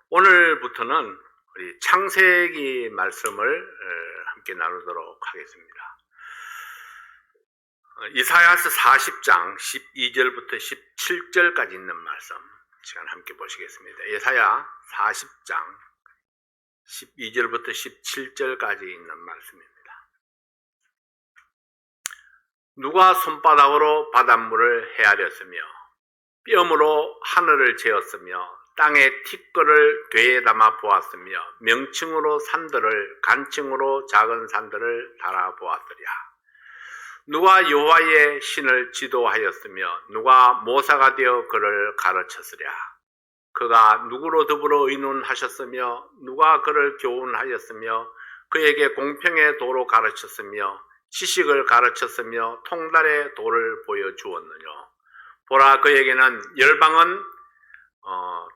오늘부터는 우리 창세기 말씀을 함께 나누도록 하겠습니다. 이사야서 40장 12절부터 17절까지 있는 말씀 시간 함께 보시겠습니다. 이사야 40장 12절부터 17절까지 있는 말씀입니다. 누가 손바닥으로 바닷물을 헤아렸으며 뼘으로 하늘을 재었으며 땅에 티끌을 궤에 담아 보았으며 명칭으로 산들을 간칭으로 작은 산들을 달아 보았으랴. 누가 여호와의 신을 지도하였으며 누가 모사가 되어 그를 가르쳤으랴. 그가 누구로 더불어 의논하셨으며 누가 그를 교훈하였으며 그에게 공평의 도로 가르쳤으며 지식을 가르쳤으며 통달의 도를 보여주었느냐. 보라, 그에게는 열방은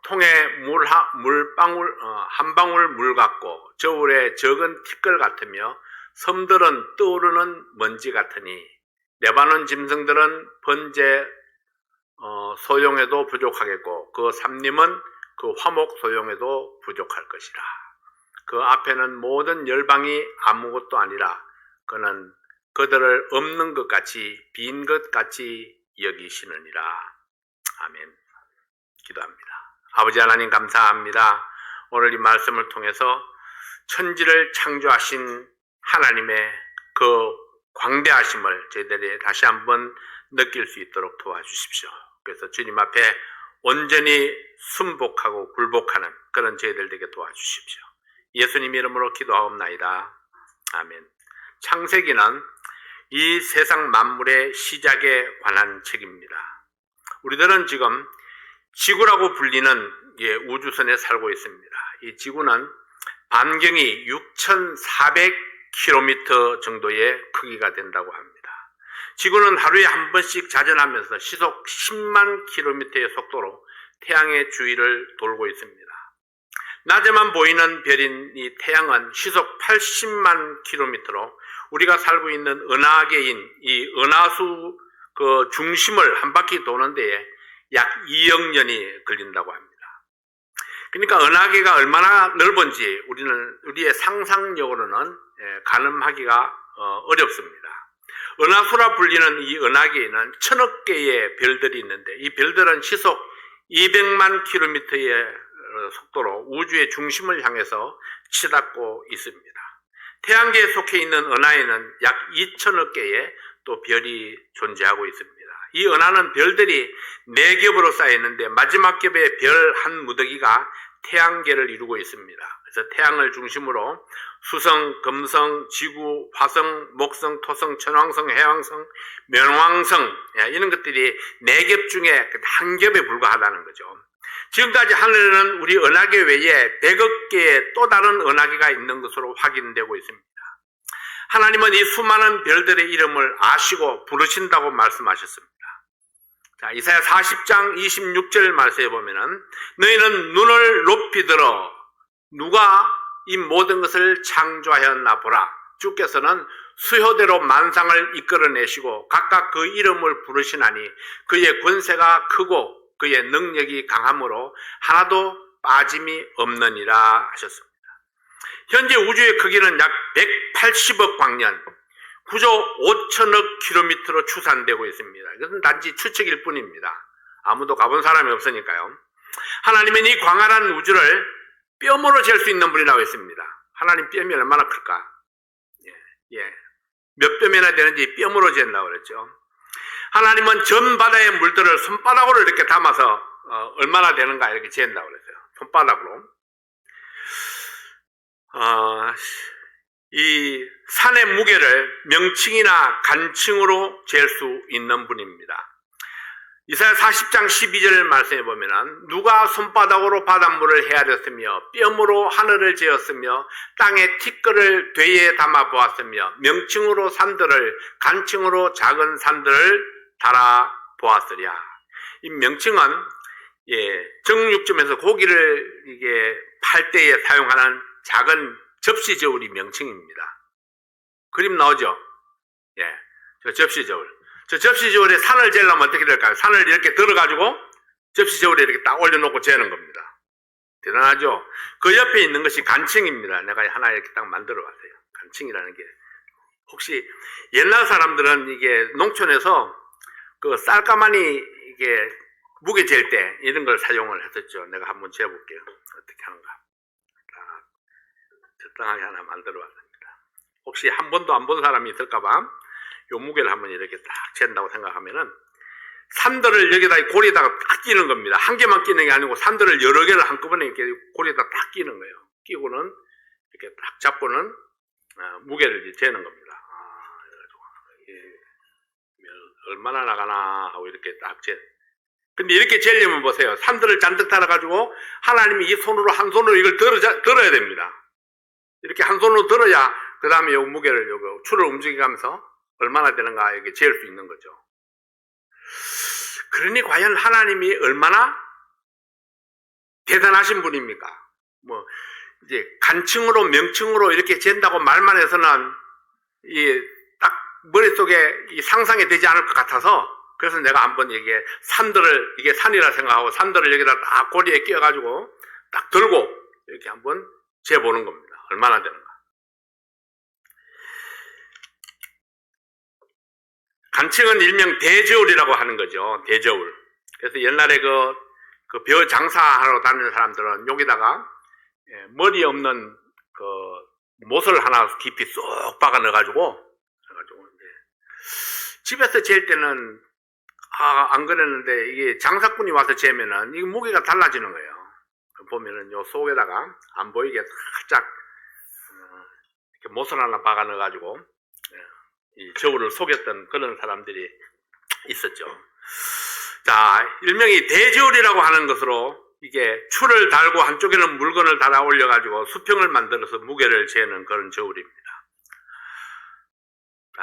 통에 한 방울 물 같고 저울에 적은 티끌 같으며 섬들은 떠오르는 먼지 같으니 레바논 짐승들은 번제 소용에도 부족하겠고 그 삼림은 그 화목 소용에도 부족할 것이라. 그 앞에는 모든 열방이 아무것도 아니라 그는 그들을 없는 것 같이 빈 것 같이 여기시느니라. 아멘. 기도합니다. 아버지 하나님 감사합니다. 오늘 이 말씀을 통해서 천지를 창조하신 하나님의 그 광대하심을 저희들이 다시 한번 느낄 수 있도록 도와주십시오. 그래서 주님 앞에 온전히 순복하고 굴복하는 그런 저희들 되게 도와주십시오. 예수님 이름으로 기도하옵나이다. 아멘. 창세기는 이 세상 만물의 시작에 관한 책입니다. 우리들은 지금 지구라고 불리는 우주선에 살고 있습니다. 이 지구는 반경이 6,400km 정도의 크기가 된다고 합니다. 지구는 하루에 한 번씩 자전하면서 시속 10만 km의 속도로 태양의 주위를 돌고 있습니다. 낮에만 보이는 별인 이 태양은 시속 80만 km로 우리가 살고 있는 은하계인 이 은하수 그 중심을 한 바퀴 도는 데에 약 2억 년이 걸린다고 합니다. 그러니까 은하계가 얼마나 넓은지 우리의 상상력으로는 가늠하기가 어렵습니다. 은하수라 불리는 이 은하계에는 1000억 개의 별들이 있는데 이 별들은 시속 200만 km의 속도로 우주의 중심을 향해서 치닫고 있습니다. 태양계에 속해 있는 은하에는 약 2000억 개의 또 별이 존재하고 있습니다. 이 은하는 별들이 4겹으로 쌓여 있는데 마지막 겹의 별 한 무더기가 태양계를 이루고 있습니다. 그래서 태양을 중심으로 수성, 금성, 지구, 화성, 목성, 토성, 천왕성, 해왕성,冥王성 이런 것들이 4겹 중에 한 겹에 불과하다는 거죠. 지금까지 하늘에는 우리 은하계 외에 100억 개의 또 다른 은하계가 있는 것으로 확인되고 있습니다. 하나님은 이 수많은 별들의 이름을 아시고 부르신다고 말씀하셨습니다. 자, 이사야 40장 26절 말씀에 보면은 너희는 눈을 높이 들어 누가 이 모든 것을 창조하였나 보라. 주께서는 수효대로 만상을 이끌어내시고 각각 그 이름을 부르시나니 그의 권세가 크고 그의 능력이 강함으로 하나도 빠짐이 없느니라 하셨습니다. 현재 우주의 크기는 약 180억 광년, 9조 5천억 킬로미터로 추산되고 있습니다. 이것은 단지 추측일 뿐입니다. 아무도 가본 사람이 없으니까요. 하나님은 이 광활한 우주를 뼘으로 잴 수 있는 분이라고 했습니다. 하나님 뼘이 얼마나 클까? 몇 뼘이나 되는지 뼘으로 잰다고 그랬죠. 하나님은 전 바다의 물들을 손바닥으로 이렇게 담아서 얼마나 되는가 이렇게 잰다고 그랬어요. 손바닥으로. 이 산의 무게를 명칭이나 간칭으로 잴 수 있는 분입니다. 이사야 40장 12절 말씀해 보면은 누가 손바닥으로 바닷물을 헤아렸으며 뼘으로 하늘을 재었으며 땅에 티끌을 궤에 담아 보았으며 명칭으로 산들을 간칭으로 작은 산들을 달아 보았으랴. 이 명칭은 정육점에서 고기를 이게 팔 때에 사용하는 작은 접시 저울이 명칭입니다. 그림 나오죠? 저 접시 저울. 저 접시 저울에 산을 재려면 어떻게 될까요? 산을 이렇게 들어가지고 접시 저울에 이렇게 딱 올려놓고 재는 겁니다. 대단하죠? 그 옆에 있는 것이 간층입니다. 내가 하나 이렇게 딱 만들어 봤어요. 간층이라는 게. 혹시 옛날 사람들은 이게 농촌에서 그 쌀가마니 이게 무게 잴 때 이런 걸 사용을 했었죠. 내가 한번 재볼게요. 어떻게 하는가. 적당하게 하나 만들어 봤습니다. 혹시 한 번도 안 본 사람이 있을까봐 요 무게를 한번 이렇게 딱 잰다고 생각하면은 산들을 여기다 고리에다가 딱 끼는 겁니다. 한 개만 끼는 게 아니고 산들을 여러 개를 한꺼번에 이렇게 고리에다 딱 끼는 거예요. 끼고는 이렇게 딱 잡고는 무게를 이제 재는 겁니다. 얼마나 나가나 하고 이렇게 딱 재. 근데 이렇게 재려면 보세요. 산들을 잔뜩 달아가지고 하나님이 이 손으로 한 손으로 이걸 들어야 됩니다. 이렇게 한 손으로 들어야 그 다음에 요 무게를 요 추를 움직이면서 얼마나 되는가 이렇게 잴 수 있는 거죠. 그러니 과연 하나님이 얼마나 대단하신 분입니까? 뭐 이제 간층으로 명칭으로 이렇게 잰다고 말만 해서는 이 딱 머릿속에 이 상상이 되지 않을 것 같아서 그래서 내가 한번 이게 산들을 이게 산이라 생각하고 산들을 여기다 딱 고리에 끼워가지고 딱 들고 이렇게 한번 재보는 겁니다. 얼마나 되는가. 간층은 일명 대저울이라고 하는 거죠. 대저울. 그래서 옛날에 그 벼 장사하러 다니는 사람들은 여기다가 머리 없는 그 못을 하나 깊이 쏙 박아 넣어가지고 이제 집에서 잴 때는 안 그랬는데 이게 장사꾼이 와서 재면은 이 무게가 달라지는 거예요. 보면은 요 속에다가 안 보이게 살짝 이렇게 못을 하나 박아 넣어가지고 이 저울을 속였던 그런 사람들이 있었죠. 자, 일명이 대저울이라고 하는 것으로 이게 추를 달고 한쪽에는 물건을 달아 올려가지고 수평을 만들어서 무게를 재는 그런 저울입니다.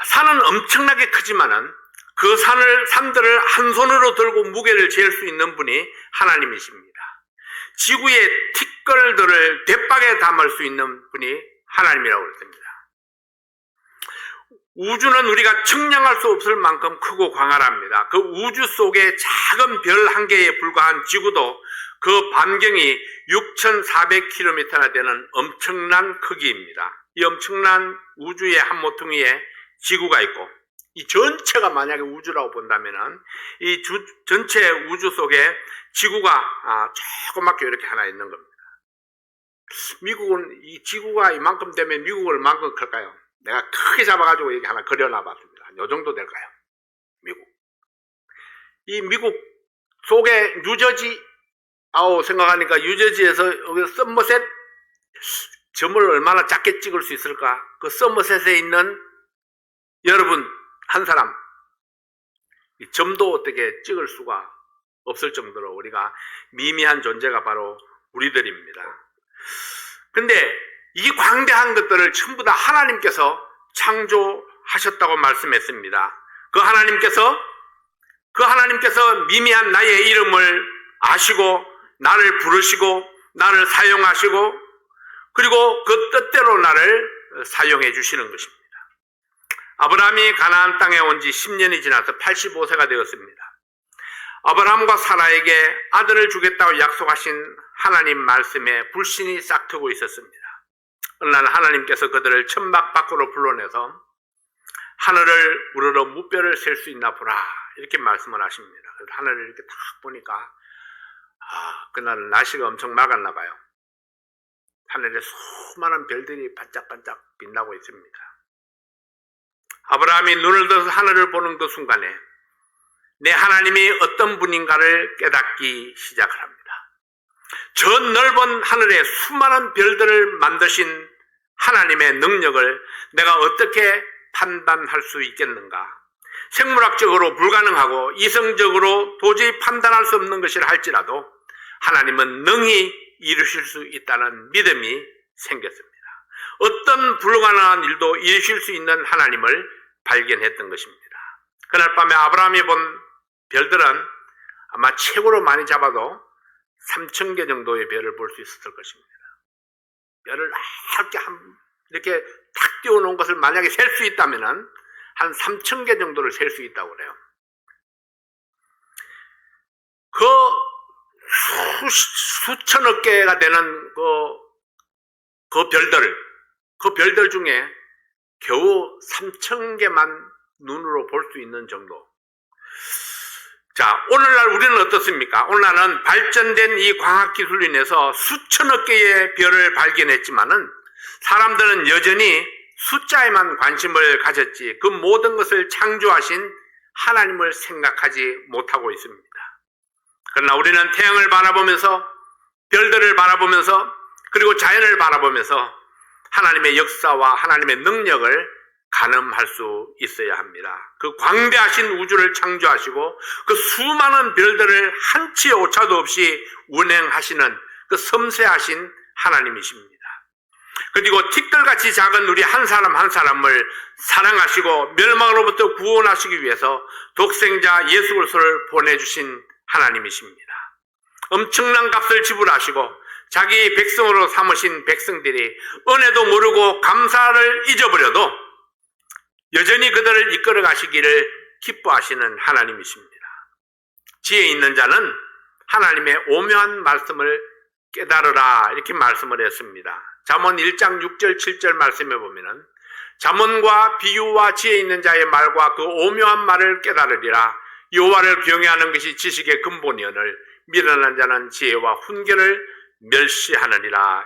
산은 엄청나게 크지만은 그 산들을 한 손으로 들고 무게를 잴 수 있는 분이 하나님이십니다. 지구의 티끌들을 대박에 담을 수 있는 분이 하나님이라고 그랬습니다. 우주는 우리가 측량할 수 없을 만큼 크고 광활합니다. 그 우주 속의 작은 별 한 개에 불과한 지구도 그 반경이 6,400km나 되는 엄청난 크기입니다. 이 엄청난 우주의 한 모퉁이에 지구가 있고 이 전체가 만약에 우주라고 본다면은 이 전체 우주 속에 지구가 조그맣게 이렇게 하나 있는 겁니다. 미국은 이 지구가 이만큼 되면 미국은 얼만큼 클까요? 내가 크게 잡아가지고 이렇게 하나 그려놔 봤습니다. 요 정도 될까요? 미국. 이 미국 속에 뉴저지, 생각하니까 뉴저지에서 여기 서머셋, 점을 얼마나 작게 찍을 수 있을까? 그 서머셋에 있는 여러분, 한 사람, 이 점도 어떻게 찍을 수가 없을 정도로 우리가 미미한 존재가 바로 우리들입니다. 근데 이 광대한 것들을 전부 다 하나님께서 창조하셨다고 말씀했습니다. 그 하나님께서 미미한 나의 이름을 아시고 나를 부르시고 나를 사용하시고 그리고 그 뜻대로 나를 사용해 주시는 것입니다. 아브라함이 가나안 땅에 온 지 10년이 지나서 85세가 되었습니다. 아브라함과 사라에게 아들을 주겠다고 약속하신 하나님 말씀에 불신이 싹트고 있었습니다. 어느 날 하나님께서 그들을 천막 밖으로 불러내서 하늘을 우러러 무뼈를 셀 수 있나 보라 이렇게 말씀을 하십니다. 그래서 하늘을 이렇게 딱 보니까 그날은 날씨가 엄청 맑았나 봐요. 하늘에 수많은 별들이 반짝반짝 빛나고 있습니다. 아브라함이 눈을 들어서 하늘을 보는 그 순간에 내 하나님이 어떤 분인가를 깨닫기 시작을 합니다. 저 넓은 하늘에 수많은 별들을 만드신 하나님의 능력을 내가 어떻게 판단할 수 있겠는가? 생물학적으로 불가능하고 이성적으로 도저히 판단할 수 없는 것이라 할지라도 하나님은 능히 이루실 수 있다는 믿음이 생겼습니다. 어떤 불가능한 일도 이루실 수 있는 하나님을 발견했던 것입니다. 그날 밤에 아브라함이 본 별들은 아마 최고로 많이 잡아도 3,000개 정도의 별을 볼 수 있었을 것입니다. 별을 이렇게 탁 띄워놓은 것을 만약에 셀 수 있다면 한 3,000개 정도를 셀 수 있다고 그래요. 그 수천억 개가 되는 그 별들 중에 겨우 3,000개만 눈으로 볼 수 있는 정도. 자, 오늘날 우리는 어떻습니까? 오늘날은 발전된 이 광학기술로 인해서 수천억 개의 별을 발견했지만은 사람들은 여전히 숫자에만 관심을 가졌지 그 모든 것을 창조하신 하나님을 생각하지 못하고 있습니다. 그러나 우리는 태양을 바라보면서, 별들을 바라보면서, 그리고 자연을 바라보면서 하나님의 역사와 하나님의 능력을 가늠할 수 있어야 합니다. 그 광대하신 우주를 창조하시고 그 수많은 별들을 한치의 오차도 없이 운행하시는 그 섬세하신 하나님이십니다. 그리고 틱들같이 작은 우리 한 사람 한 사람을 사랑하시고 멸망으로부터 구원하시기 위해서 독생자 예수 그리스도를 보내주신 하나님이십니다. 엄청난 값을 지불하시고 자기 백성으로 삼으신 백성들이 은혜도 모르고 감사를 잊어버려도 여전히 그들을 이끌어 가시기를 기뻐하시는 하나님이십니다. 지혜 있는 자는 하나님의 오묘한 말씀을 깨달으라 이렇게 말씀을 했습니다. 잠언 1장 6절 7절 말씀에 보면은 잠언과 비유와 지혜 있는 자의 말과 그 오묘한 말을 깨달으리라. 여호와를 경외하는 것이 지식의 근본이오늘 미련한 자는 지혜와 훈계를 멸시하느니라.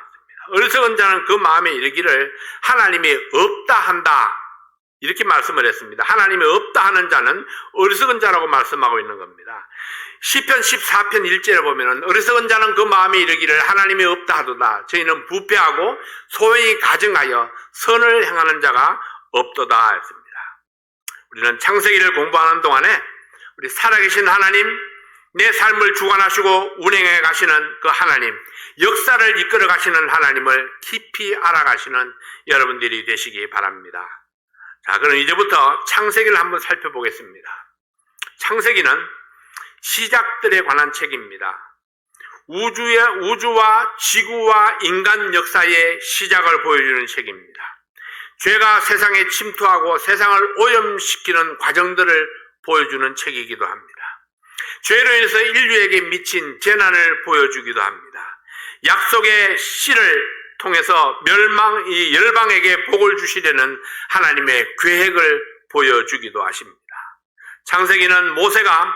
어리석은 자는 그 마음에 이르기를 하나님이 없다 한다 이렇게 말씀을 했습니다. 하나님이 없다 하는 자는 어리석은 자라고 말씀하고 있는 겁니다. 시편 14편 1절에 보면은 어리석은 자는 그 마음에 이르기를 하나님이 없다 하도다. 저희는 부패하고 소행이 가증하여 선을 행하는 자가 없도다 했습니다. 우리는 창세기를 공부하는 동안에 우리 살아계신 하나님, 내 삶을 주관하시고 운행해 가시는 그 하나님, 역사를 이끌어 가시는 하나님을 깊이 알아가시는 여러분들이 되시기 바랍니다. 자, 그럼 이제부터 창세기를 한번 살펴보겠습니다. 창세기는 시작들에 관한 책입니다. 우주와 지구와 인간 역사의 시작을 보여주는 책입니다. 죄가 세상에 침투하고 세상을 오염시키는 과정들을 보여주는 책이기도 합니다. 죄로 인해서 인류에게 미친 재난을 보여주기도 합니다. 약속의 씨를 통해서 열방에게 복을 주시려는 하나님의 계획을 보여주기도 하십니다. 창세기는 모세가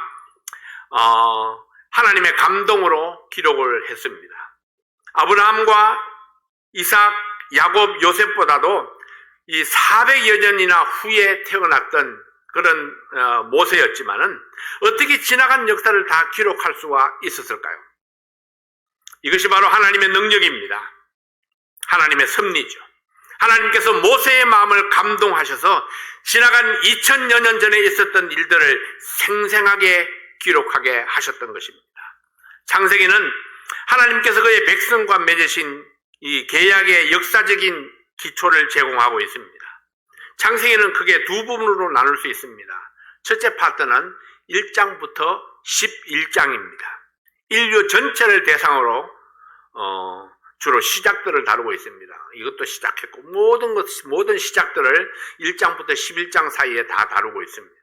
하나님의 감동으로 기록을 했습니다. 아브라함과 이삭, 야곱, 요셉보다도 이 400여 년이나 후에 태어났던 그런 모세였지만은 어떻게 지나간 역사를 다 기록할 수가 있었을까요? 이것이 바로 하나님의 능력입니다. 하나님의 섭리죠. 하나님께서 모세의 마음을 감동하셔서 지나간 2000여 년 전에 있었던 일들을 생생하게 기록하게 하셨던 것입니다. 창세기는 하나님께서 그의 백성과 맺으신 이 계약의 역사적인 기초를 제공하고 있습니다. 창세기는 크게 두 부분으로 나눌 수 있습니다. 첫째 파트는 1장부터 11장입니다. 인류 전체를 대상으로 주로 시작들을 다루고 있습니다. 이것도 시작했고 모든 시작들을 1장부터 11장 사이에 다 다루고 있습니다.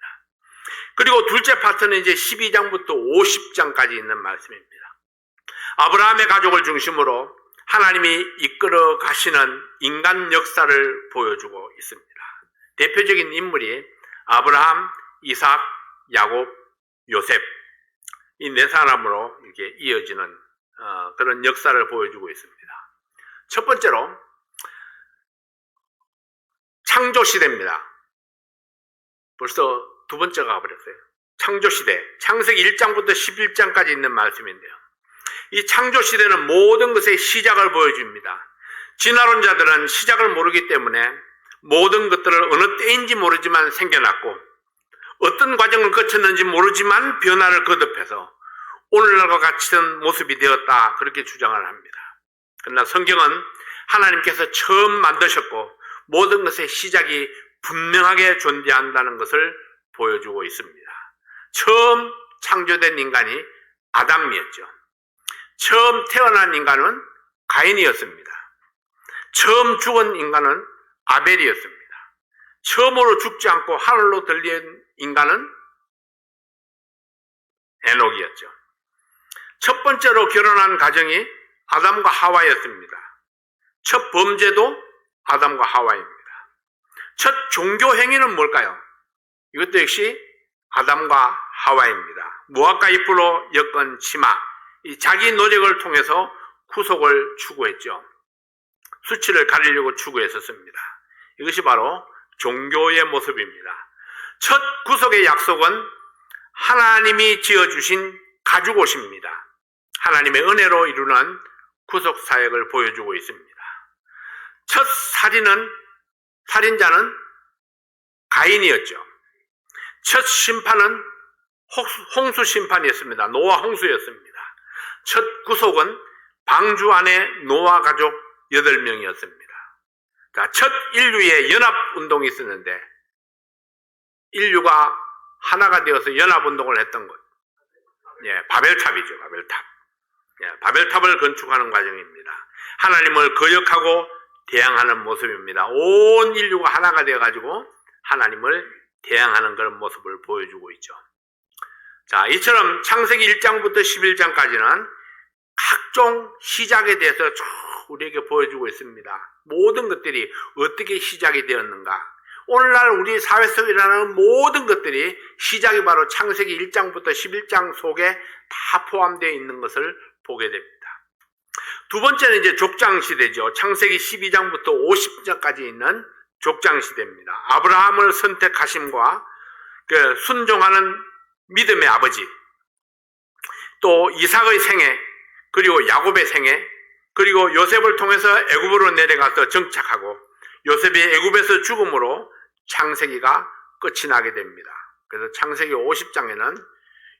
그리고 둘째 파트는 이제 12장부터 50장까지 있는 말씀입니다. 아브라함의 가족을 중심으로 하나님이 이끌어 가시는 인간 역사를 보여주고 있습니다. 대표적인 인물이 아브라함, 이삭, 야곱, 요셉 이 네 사람으로 이렇게 이어지는 그런 역사를 보여주고 있습니다. 첫 번째로 창조시대입니다. 벌써 두 번째가 가버렸어요. 창조시대, 창세기 1장부터 11장까지 있는 말씀인데요. 이 창조시대는 모든 것의 시작을 보여줍니다. 진화론자들은 시작을 모르기 때문에 모든 것들을 어느 때인지 모르지만 생겨났고 어떤 과정을 거쳤는지 모르지만 변화를 거듭해서 오늘날과 같은 모습이 되었다 그렇게 주장을 합니다. 그러나 성경은 하나님께서 처음 만드셨고 모든 것의 시작이 분명하게 존재한다는 것을 보여주고 있습니다. 처음 창조된 인간이 아담이었죠. 처음 태어난 인간은 가인이었습니다. 처음 죽은 인간은 아벨이었습니다. 처음으로 죽지 않고 하늘로 들린 인간은 에녹이었죠. 첫 번째로 결혼한 가정이 아담과 하와였습니다. 첫 범죄도 아담과 하와입니다. 첫 종교 행위는 뭘까요? 이것도 역시 아담과 하와입니다. 무화과 잎으로 엮은 치마, 이 자기 노력을 통해서 구속을 추구했죠. 수치를 가리려고 추구했었습니다. 이것이 바로 종교의 모습입니다. 첫 구속의 약속은 하나님이 지어주신 가죽옷입니다. 하나님의 은혜로 이루는 구속 사역을 보여주고 있습니다. 첫 살인자는 가인이었죠. 첫 심판은 홍수 심판이었습니다. 노아 홍수였습니다. 첫 구속은 방주 안에 노아 가족 8명이었습니다. 자, 첫 인류의 연합운동이 있었는데 인류가 하나가 되어서 연합운동을 했던 것. 바벨탑이죠. 바벨탑. 바벨탑을 건축하는 과정입니다. 하나님을 거역하고 대항하는 모습입니다. 온 인류가 하나가 되어가지고 하나님을 대항하는 그런 모습을 보여주고 있죠. 자, 이처럼 창세기 1장부터 11장까지는 각종 시작에 대해서 쭉 우리에게 보여주고 있습니다. 모든 것들이 어떻게 시작이 되었는가. 오늘날 우리 사회 속에 일어나는 모든 것들이 시작이 바로 창세기 1장부터 11장 속에 다 포함되어 있는 것을 보게 됩니다. 두 번째는 이제 족장시대죠. 창세기 12장부터 50장까지 있는 족장시대입니다. 아브라함을 선택하심과 그 순종하는 믿음의 아버지, 또 이삭의 생애, 그리고 야곱의 생애, 그리고 요셉을 통해서 애굽으로 내려가서 정착하고 요셉이 애굽에서 죽음으로 창세기가 끝이 나게 됩니다. 그래서 창세기 50장에는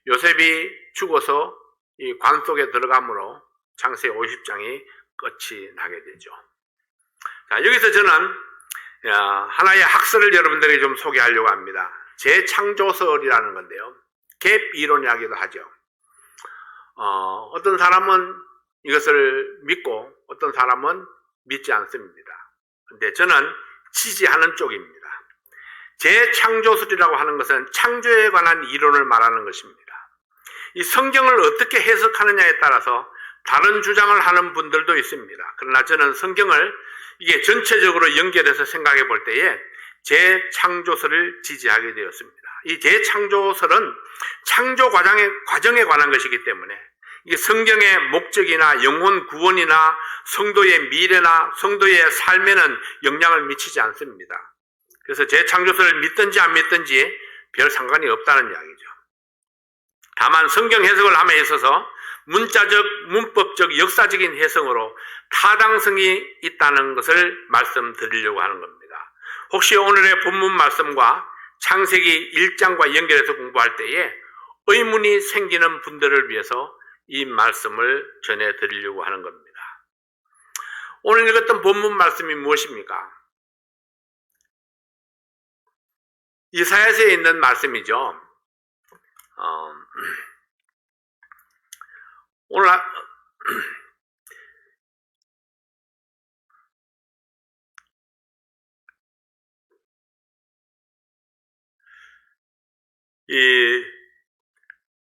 요셉이 죽어서 이 관 속에 들어감으로 창세기 50장이 끝이 나게 되죠. 자, 여기서 저는 하나의 학설을 여러분들에게 좀 소개하려고 합니다. 재창조설이라는 건데요. 갭 이론이라기도 하죠. 어떤 사람은 이것을 믿고 어떤 사람은 믿지 않습니다. 근데 저는 지지하는 쪽입니다. 재창조설이라고 하는 것은 창조에 관한 이론을 말하는 것입니다. 이 성경을 어떻게 해석하느냐에 따라서 다른 주장을 하는 분들도 있습니다. 그러나 저는 성경을 이게 전체적으로 연결해서 생각해 볼 때에 재창조설을 지지하게 되었습니다. 이 재창조설은 창조 과정에 관한 것이기 때문에 이게 성경의 목적이나 영혼 구원이나 성도의 미래나 성도의 삶에는 영향을 미치지 않습니다. 그래서 재창조설을 믿든지 안 믿든지 별 상관이 없다는 이야기죠. 다만 성경 해석을 함에 있어서 문자적, 문법적, 역사적인 해석으로 타당성이 있다는 것을 말씀드리려고 하는 겁니다. 혹시 오늘의 본문 말씀과 창세기 1장과 연결해서 공부할 때에 의문이 생기는 분들을 위해서 이 말씀을 전해드리려고 하는 겁니다. 오늘 읽었던 본문 말씀이 무엇입니까? 이사야서에 있는 말씀이죠. 오늘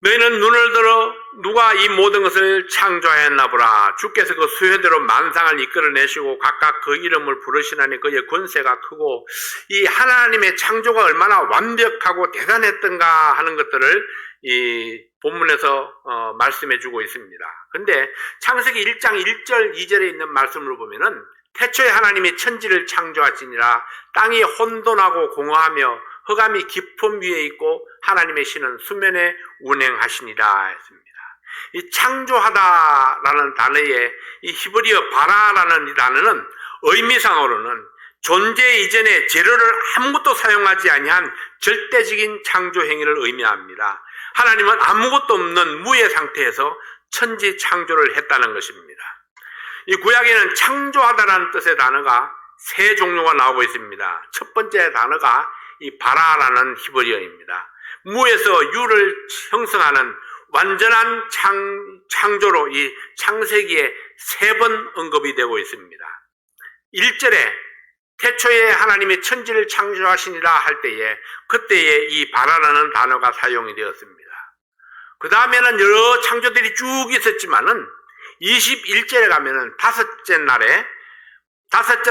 너희는 눈을 들어 누가 이 모든 것을 창조하였나 보라. 주께서 그 수요대로 만상을 이끌어내시고 각각 그 이름을 부르시나니 그의 권세가 크고 이 하나님의 창조가 얼마나 완벽하고 대단했던가 하는 것들을 이 본문에서 말씀해 주고 있습니다. 근데 창세기 1장 1절 2절에 있는 말씀을 보면은 태초에 하나님이 천지를 창조하시니라. 땅이 혼돈하고 공허하며 흑암이 깊음 위에 있고 하나님의 신은 수면에 운행하시니라 했습니다. 이 창조하다라는 단어의 이 히브리어 바라라는 이 단어는 의미상으로는 존재 이전에 재료를 아무것도 사용하지 아니한 절대적인 창조 행위를 의미합니다. 하나님은 아무것도 없는 무의 상태에서 천지 창조를 했다는 것입니다. 이 구약에는 창조하다라는 뜻의 단어가 세 종류가 나오고 있습니다. 첫 번째 단어가 이 바라라는 히브리어입니다. 무에서 유를 형성하는 완전한 창조로 이 창세기에 3번 언급이 되고 있습니다. 1절에 태초에 하나님의 천지를 창조하시니라 할 때에 그때에 이 바라라는 단어가 사용이 되었습니다. 그 다음에는 여러 창조들이 쭉 있었지만은 21절에 가면은 다섯째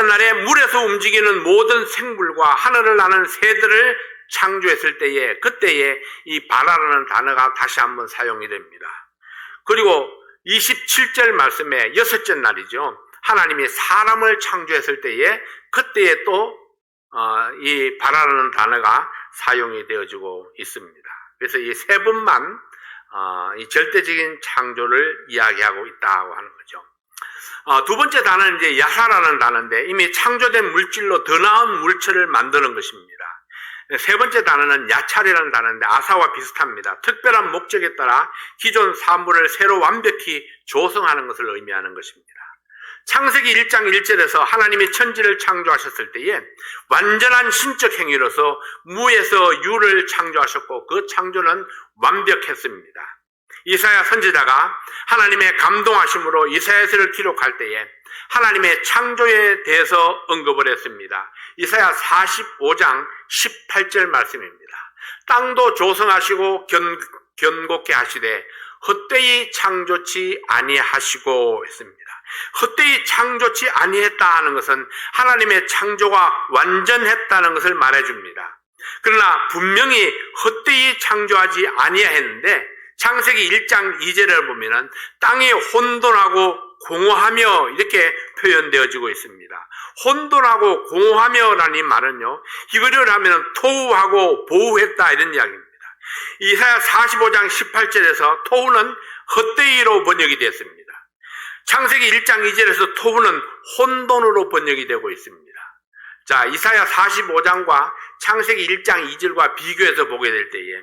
날에 물에서 움직이는 모든 생물과 하늘을 나는 새들을 창조했을 때에, 그때에 이 바라라는 단어가 다시 한번 사용이 됩니다. 그리고 27절 말씀에 여섯째 날이죠. 하나님이 사람을 창조했을 때에, 그때에 또 이 바라라는 단어가 사용이 되어지고 있습니다. 그래서 이 세 번만 이 절대적인 창조를 이야기하고 있다고 하는 거죠. 두 번째 단어는 이제 야사라는 단어인데, 이미 창조된 물질로 더 나은 물체를 만드는 것입니다. 세 번째 단어는 야찰이라는 단어인데 아사와 비슷합니다. 특별한 목적에 따라 기존 사물을 새로 완벽히 조성하는 것을 의미하는 것입니다. 창세기 1장 1절에서 하나님이 천지를 창조하셨을 때에 완전한 신적 행위로서 무에서 유를 창조하셨고, 그 창조는 완벽했습니다. 이사야 선지자가 하나님의 감동하심으로 이사야서를 기록할 때에 하나님의 창조에 대해서 언급을 했습니다. 이사야 45장 18절 말씀입니다. 땅도 조성하시고 견고케 하시되 헛되이 창조치 아니하시고 했습니다. 헛되이 창조치 아니했다 하는 것은 하나님의 창조가 완전했다는 것을 말해줍니다. 그러나 분명히 헛되이 창조하지 아니했는데 창세기 1장 2절을 보면은 땅이 혼돈하고 공허하며 이렇게 표현되어지고 있습니다. 혼돈하고 공허하며라는 이 말은요, 히브리어로 하면 토우하고 보우했다 이런 이야기입니다. 이사야 45장 18절에서 토우는 헛되이로 번역이 됐습니다. 창세기 1장 2절에서 토우는 혼돈으로 번역이 되고 있습니다. 자, 이사야 45장과 창세기 1장 2절과 비교해서 보게 될 때에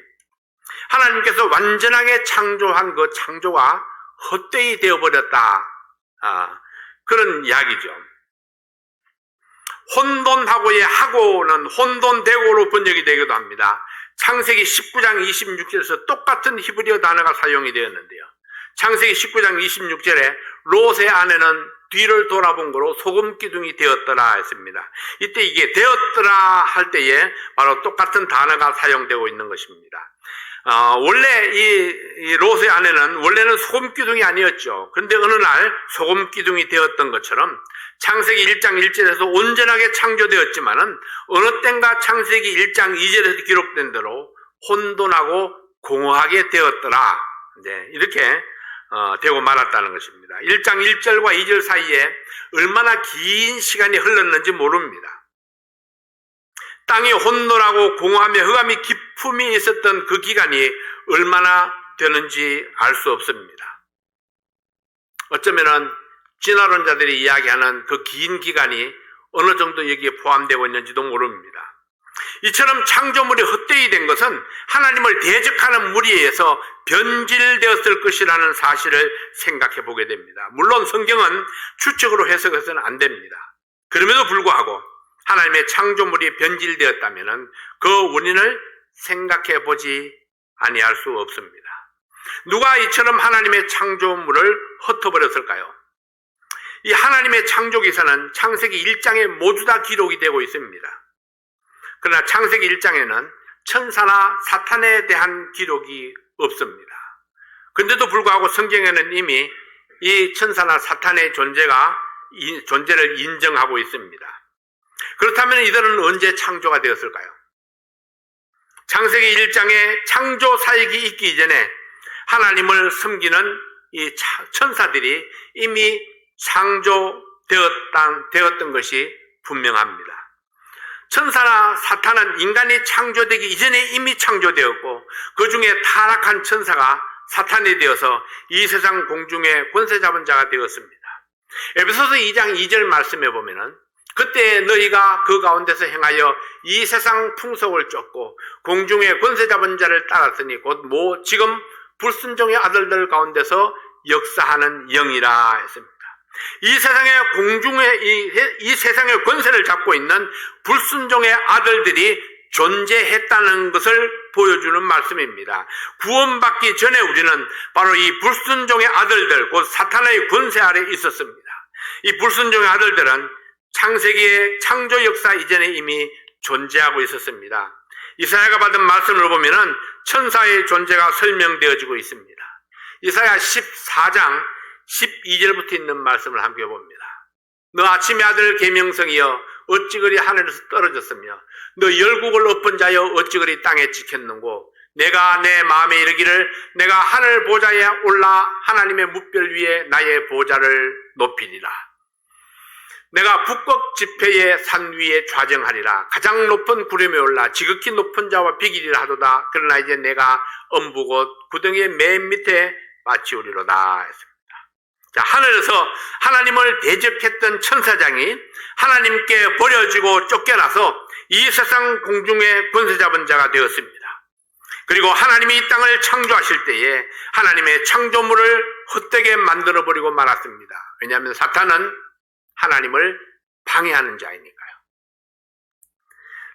하나님께서 완전하게 창조한 그 창조가 헛되이 되어버렸다. 그런 이야기죠. 혼돈하고의 하고는 혼돈되고로 번역이 되기도 합니다. 창세기 19장 26절에서 똑같은 히브리어 단어가 사용이 되었는데요. 창세기 19장 26절에 롯의 아내는 뒤를 돌아본 거로 소금 기둥이 되었더라 했습니다. 이때 이게 되었더라 할 때에 바로 똑같은 단어가 사용되고 있는 것입니다. 원래 이 롯의 아내는 원래는 소금 기둥이 아니었죠. 그런데 어느 날 소금 기둥이 되었던 것처럼 창세기 1장 1절에서 온전하게 창조되었지만은 어느 땐가 창세기 1장 2절에서 기록된 대로 혼돈하고 공허하게 되었더라. 네, 이렇게 되고 말았다는 것입니다. 1장 1절과 2절 사이에 얼마나 긴 시간이 흘렀는지 모릅니다. 땅이 혼돈하고 공허하며 흑암이 깊음이 있었던 그 기간이 얼마나 되는지 알 수 없습니다. 어쩌면은 진화론자들이 이야기하는 그 긴 기간이 어느 정도 여기에 포함되고 있는지도 모릅니다. 이처럼 창조물이 헛되이 된 것은 하나님을 대적하는 무리에서 변질되었을 것이라는 사실을 생각해 보게 됩니다. 물론 성경은 추측으로 해석해서는 안 됩니다. 그럼에도 불구하고 하나님의 창조물이 변질되었다면 그 원인을 생각해 보지 아니할 수 없습니다. 누가 이처럼 하나님의 창조물을 흩어버렸을까요? 이 하나님의 창조 기사는 창세기 1장에 모두 다 기록이 되고 있습니다. 그러나 창세기 1장에는 천사나 사탄에 대한 기록이 없습니다. 그런데도 불구하고 성경에는 이미 이 천사나 사탄의 존재를 인정하고 있습니다. 그렇다면 이들은 언제 창조가 되었을까요? 창세기 1장에 창조 사역이 있기 이전에 하나님을 섬기는 이 천사들이 이미 창조되었던 것이 분명합니다. 천사나 사탄은 인간이 창조되기 이전에 이미 창조되었고, 그 중에 타락한 천사가 사탄이 되어서 이 세상 공중의 권세 잡은 자가 되었습니다. 에베소서 2장 2절 말씀에 보면은 그때 너희가 그 가운데서 행하여 이 세상 풍속을 쫓고 공중의 권세 잡은 자를 따랐으니 곧 지금 불순종의 아들들 가운데서 역사하는 영이라 했습니다. 이 세상의 권세를 잡고 있는 불순종의 아들들이 존재했다는 것을 보여주는 말씀입니다. 구원받기 전에 우리는 바로 이 불순종의 아들들, 곧 사탄의 권세 아래 있었습니다. 이 불순종의 아들들은 창세기의 창조 역사 이전에 이미 존재하고 있었습니다. 이사야가 받은 말씀을 보면은 천사의 존재가 설명되어지고 있습니다. 이사야 14장 12절부터 있는 말씀을 함께 봅니다. 너 아침의 아들 계명성이여 어찌 그리 하늘에서 떨어졌으며 너 열국을 엎은 자여 어찌 그리 땅에 찍혔는고 내가 내 마음에 이르기를 내가 하늘 보좌에 올라 하나님의 뭇별 위에 나의 보좌를 높이리라. 내가 북극 지폐의 산 위에 좌정하리라. 가장 높은 구름에 올라 지극히 높은 자와 비기리라 하도다. 그러나 이제 내가 엄부 곧 구덩이의 맨 밑에 마치우리로다 했습니다. 자, 하늘에서 하나님을 대적했던 천사장이 하나님께 버려지고 쫓겨나서 이 세상 공중의 권세 잡은 자가 되었습니다. 그리고 하나님이 이 땅을 창조하실 때에 하나님의 창조물을 헛되게 만들어버리고 말았습니다. 왜냐하면 사탄은 하나님을 방해하는 자이니까요.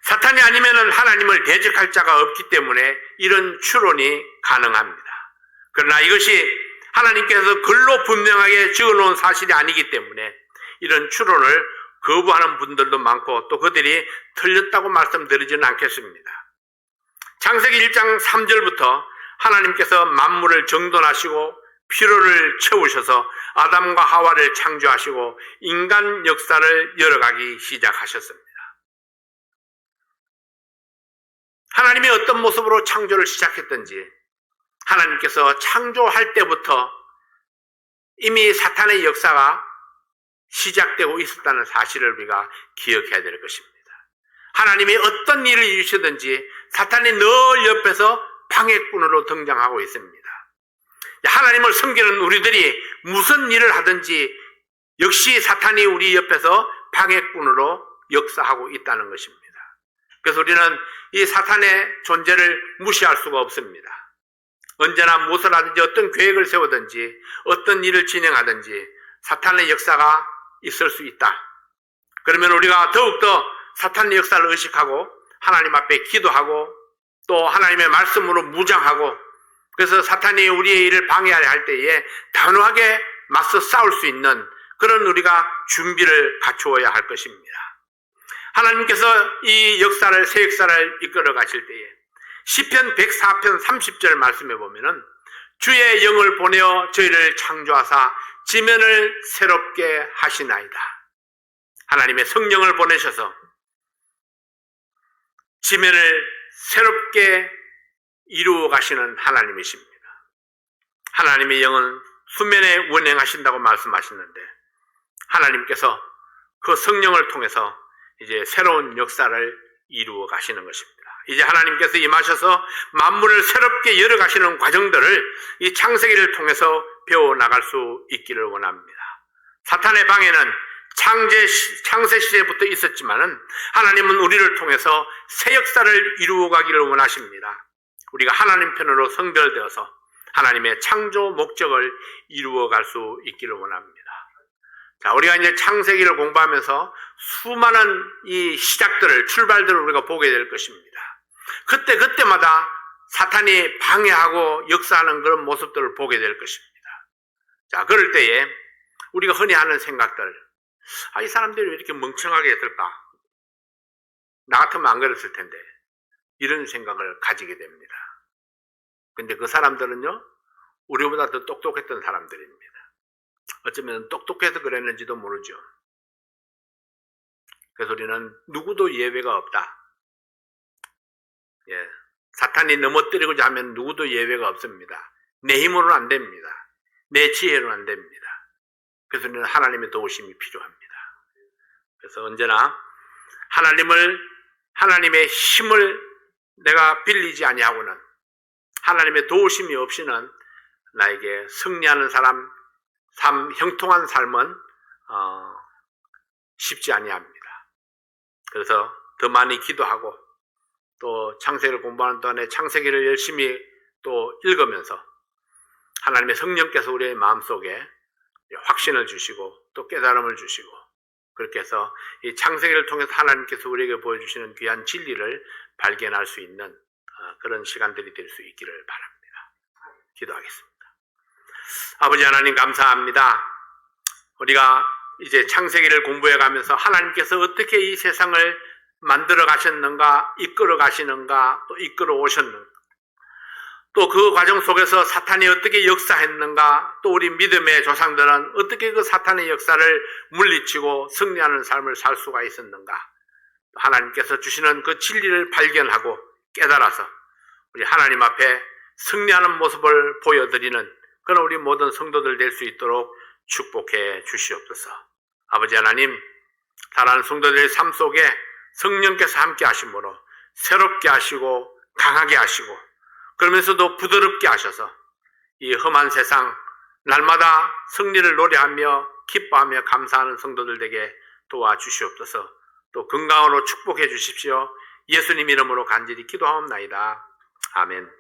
사탄이 아니면 하나님을 대적할 자가 없기 때문에 이런 추론이 가능합니다. 그러나 이것이 하나님께서 글로 분명하게 적어놓은 사실이 아니기 때문에 이런 추론을 거부하는 분들도 많고 또 그들이 틀렸다고 말씀드리지는 않겠습니다. 창세기 1장 3절부터 하나님께서 만물을 정돈하시고 피로를 채우셔서 아담과 하와를 창조하시고 인간 역사를 열어가기 시작하셨습니다. 하나님이 어떤 모습으로 창조를 시작했던지 하나님께서 창조할 때부터 이미 사탄의 역사가 시작되고 있었다는 사실을 우리가 기억해야 될 것입니다. 하나님이 어떤 일을 이루시든지 사탄이 늘 옆에서 방해꾼으로 등장하고 있습니다. 하나님을 섬기는 우리들이 무슨 일을 하든지 역시 사탄이 우리 옆에서 방해꾼으로 역사하고 있다는 것입니다. 그래서 우리는 이 사탄의 존재를 무시할 수가 없습니다. 언제나 무엇을 하든지 어떤 계획을 세우든지 어떤 일을 진행하든지 사탄의 역사가 있을 수 있다. 그러면 우리가 더욱더 사탄의 역사를 의식하고 하나님 앞에 기도하고 또 하나님의 말씀으로 무장하고 그래서 사탄이 우리의 일을 방해하려 할 때에 단호하게 맞서 싸울 수 있는 그런 우리가 준비를 갖추어야 할 것입니다. 하나님께서 이 역사를 새 역사를 이끌어 가실 때에 시편 104편 30절 말씀해 보면은 주의 영을 보내어 저희를 창조하사 지면을 새롭게 하시나이다. 하나님의 성령을 보내셔서 지면을 새롭게 이루어 가시는 하나님이십니다. 하나님의 영은 수면에 운행하신다고 말씀하시는데 하나님께서 그 성령을 통해서 이제 새로운 역사를 이루어 가시는 것입니다. 이제 하나님께서 임하셔서 만물을 새롭게 열어 가시는 과정들을 이 창세기를 통해서 배워 나갈 수 있기를 원합니다. 사탄의 방해는 창세 시대부터 있었지만은 하나님은 우리를 통해서 새 역사를 이루어 가기를 원하십니다. 우리가 하나님 편으로 성별되어서 하나님의 창조 목적을 이루어 갈 수 있기를 원합니다. 자, 우리가 이제 창세기를 공부하면서 수많은 이 시작들을, 출발들을 우리가 보게 될 것입니다. 그때마다 사탄이 방해하고 역사하는 그런 모습들을 보게 될 것입니다. 자, 그럴 때에 우리가 흔히 하는 생각들, 이 사람들이 왜 이렇게 멍청하게 했을까? 나 같으면 안 그랬을 텐데. 이런 생각을 가지게 됩니다. 근데 그 사람들은요, 우리보다 더 똑똑했던 사람들입니다. 어쩌면 똑똑해서 그랬는지도 모르죠. 그래서 우리는 누구도 예외가 없다. 사탄이 넘어뜨리고자 하면 누구도 예외가 없습니다. 내 힘으로는 안 됩니다. 내 지혜로는 안 됩니다. 그래서 우리는 하나님의 도우심이 필요합니다. 그래서 언제나 하나님의 힘을 내가 빌리지 아니하고는 하나님의 도우심이 없이는 나에게 승리하는 형통한 삶은 쉽지 아니합니다. 그래서 더 많이 기도하고 또 창세기를 공부하는 동안에 창세기를 열심히 또 읽으면서 하나님의 성령께서 우리의 마음속에 확신을 주시고 또 깨달음을 주시고 그렇게 해서 이 창세기를 통해서 하나님께서 우리에게 보여주시는 귀한 진리를 발견할 수 있는 그런 시간들이 될 수 있기를 바랍니다. 기도하겠습니다. 아버지 하나님 감사합니다. 우리가 이제 창세기를 공부해 가면서 하나님께서 어떻게 이 세상을 만들어 가셨는가, 이끌어 가시는가, 또 이끌어 오셨는가, 또 그 과정 속에서 사탄이 어떻게 역사했는가, 또 우리 믿음의 조상들은 어떻게 그 사탄의 역사를 물리치고 승리하는 삶을 살 수가 있었는가, 하나님께서 주시는 그 진리를 발견하고 깨달아서 우리 하나님 앞에 승리하는 모습을 보여드리는 그런 우리 모든 성도들 될 수 있도록 축복해 주시옵소서. 아버지 하나님, 사랑하는 성도들의 삶 속에 성령께서 함께 하심으로 새롭게 하시고 강하게 하시고 그러면서도 부드럽게 하셔서 이 험한 세상 날마다 승리를 노래하며 기뻐하며 감사하는 성도들 되게 도와주시옵소서. 또 건강으로 축복해 주십시오. 예수님 이름으로 간절히 기도하옵나이다. 아멘.